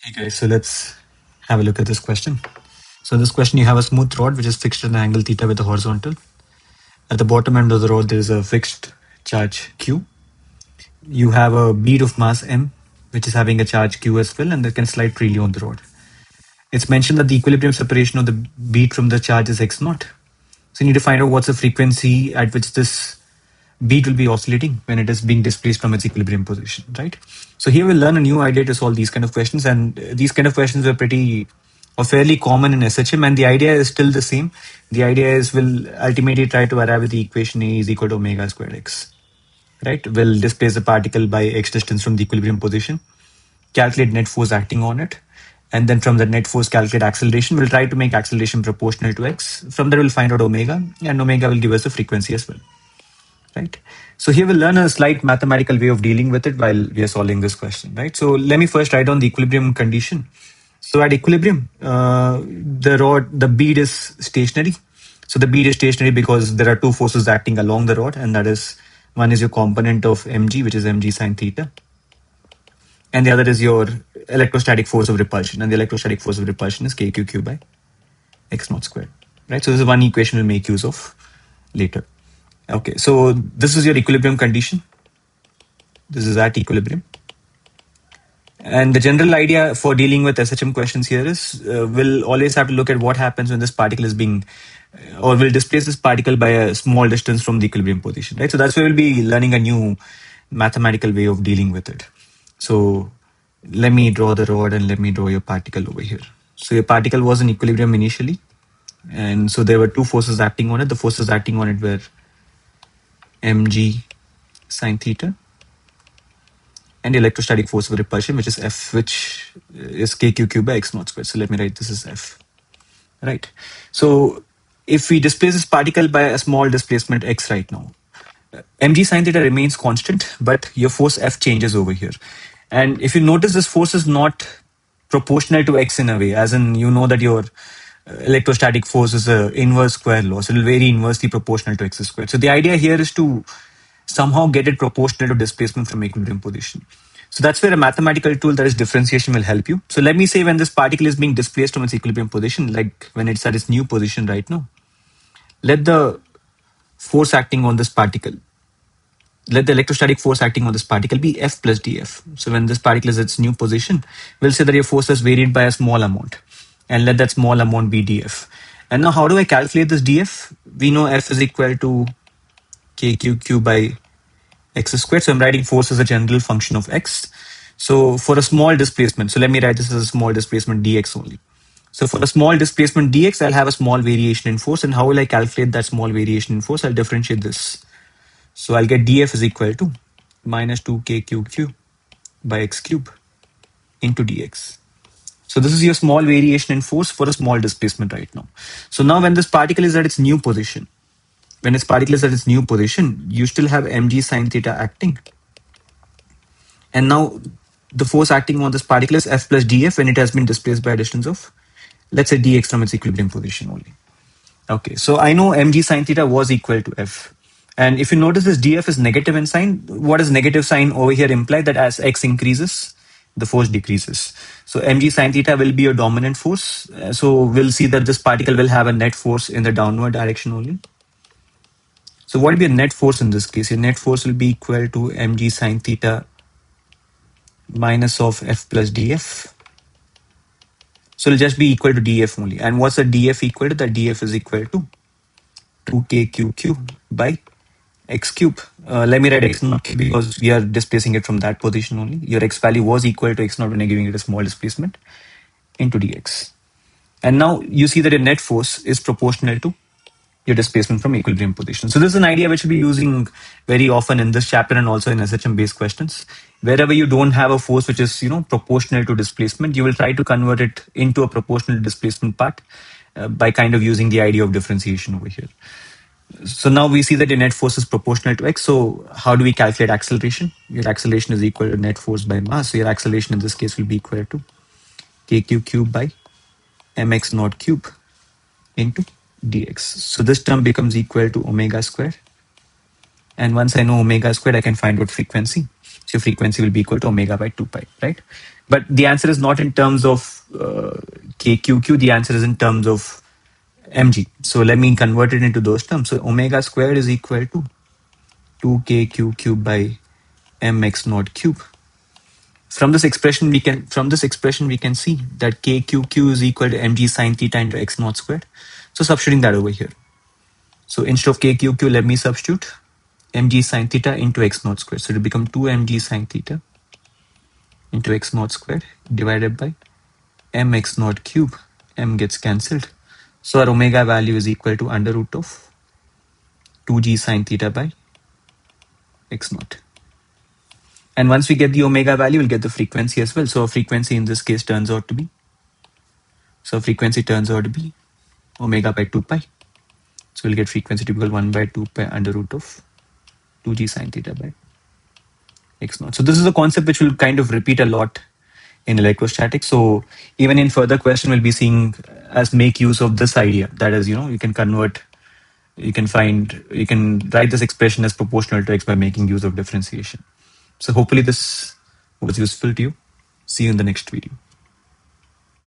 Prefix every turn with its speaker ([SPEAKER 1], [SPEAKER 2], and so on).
[SPEAKER 1] Hey guys, so let's have a look at this question. So in this question, you have a smooth rod which is fixed at an angle theta with a horizontal. At the bottom end of the rod, there is a fixed charge Q. You have a bead of mass M, which is having a charge Q as well, and that can slide freely on the rod. It's mentioned that the equilibrium separation of the bead from the charge is x naught. So you need to find out what's the frequency at which this bead will be oscillating when it is being displaced from its equilibrium position, right? So here we'll learn a new idea to solve these kind of questions, and these kind of questions are pretty or fairly common in SHM, and the idea is still the same. The idea is we'll ultimately try to arrive at the equation A is equal to omega squared x, right? We'll displace the particle by x distance from the equilibrium position, calculate net force acting on it, and then from the net force calculate acceleration. We'll try to make acceleration proportional to x. From there we'll find out omega, and omega will give us the frequency as well, right? So here we'll learn a slight mathematical way of dealing with it while we are solving this question, right? So let me first write down the equilibrium condition. So at equilibrium, the bead is stationary. So the bead is stationary because there are two forces acting along the rod, and that is one is your component of mg, which is mg sine theta, and the other is your electrostatic force of repulsion, and the electrostatic force of repulsion is kqqq by x naught squared, right? So this is one equation we'll make use of later. Okay, so this is your equilibrium condition. This is at equilibrium. And the general idea for dealing with SHM questions here is we'll always have to look at what happens when this particle is being, or we'll displace this particle by a small distance from the equilibrium position, right? So that's why we'll be learning a new mathematical way of dealing with it. So let me draw the rod and let me draw your particle over here. So your particle was in equilibrium initially. And so there were two forces acting on it. The forces acting on it were mg sine theta and the electrostatic force of repulsion, which is F, which is kqqq by x naught squared. So let me write this as F, right? So if we displace this particle by a small displacement x right now, mg sine theta remains constant, but your force F changes over here. And if you notice, this force is not proportional to x in a way, as in you know that your electrostatic force is a inverse square law, so it will vary inversely proportional to x squared. So the idea here is to somehow get it proportional to displacement from equilibrium position. So that's where a mathematical tool that is differentiation will help you. So let me say when this particle is being displaced from its equilibrium position, like when it's at its new position right now, let the force acting on this particle, let the electrostatic force acting on this particle be F plus dF. So when this particle is at its new position, we'll say that your force has varied by a small amount, and let that small amount be dF. And now how do I calculate this dF? We know F is equal to kqqq by x squared. So I'm writing force as a general function of x. So for a small displacement, so let me write this as a small displacement dx only. So for a small displacement dx, I'll have a small variation in force. And how will I calculate that small variation in force? I'll differentiate this. So I'll get df is equal to minus 2kqqq by x cube into dx. So this is your small variation in force for a small displacement right now. So now when this particle is at its new position, when its particle is at its new position, you still have mg sine theta acting. And now the force acting on this particle is F plus dF when it has been displaced by a distance of, let's say, dx from its equilibrium position only. Okay, so I know mg sine theta was equal to F. And if you notice this dF is negative in sign, what does negative sign over here imply? That as x increases, the force decreases. So mg sine theta will be your dominant force. So we'll see that this particle will have a net force in the downward direction only. So what will be a net force in this case? Your net force will be equal to mg sine theta minus of F plus dF. So it'll just be equal to dF only. And what's the dF equal to? That dF is equal to 2kqqq by x cube. Let me write x naught because we are displacing it from that position only. Your x value was equal to x naught when you're giving it a small displacement into dx. And now you see that your net force is proportional to your displacement from equilibrium position. So this is an idea which we'll be using very often in this chapter and also in SHM based questions. Wherever you don't have a force which is proportional to displacement, you will try to convert it into a proportional displacement part by kind of using the idea of differentiation over here. So now we see that your net force is proportional to x. So how do we calculate acceleration? Your acceleration is equal to net force by mass. So your acceleration in this case will be equal to kq cube by mx naught cube into dx. So this term becomes equal to omega squared. And once I know omega squared, I can find out frequency. So So your frequency will be equal to omega by 2 pi, right? But the answer is not in terms of kqqq. The answer is in terms of mg. So let me convert it into those terms. So omega squared is equal to 2kq cube by mx naught cube. From this expression we can see that kqqq is equal to mg sine theta into x naught squared. So substituting that over here. So instead of kqqq, let me substitute mg sine theta into x naught squared. So it will become 2mg sine theta into x naught squared divided by mx naught cube. M gets cancelled. So our omega value is equal to under root of 2g sine theta by x naught. And once we get the omega value, we'll get the frequency as well. So our frequency in this case turns out to be, omega by 2 pi. So we'll get frequency to equal 1 by 2 pi under root of 2g sine theta by x naught. So this is a concept which will kind of repeat a lot in electrostatics. So even in further question, we'll be seeing as make use of this idea. That is, you can convert, you can write this expression as proportional to x by making use of differentiation. So hopefully this was useful to you. See you in the next video.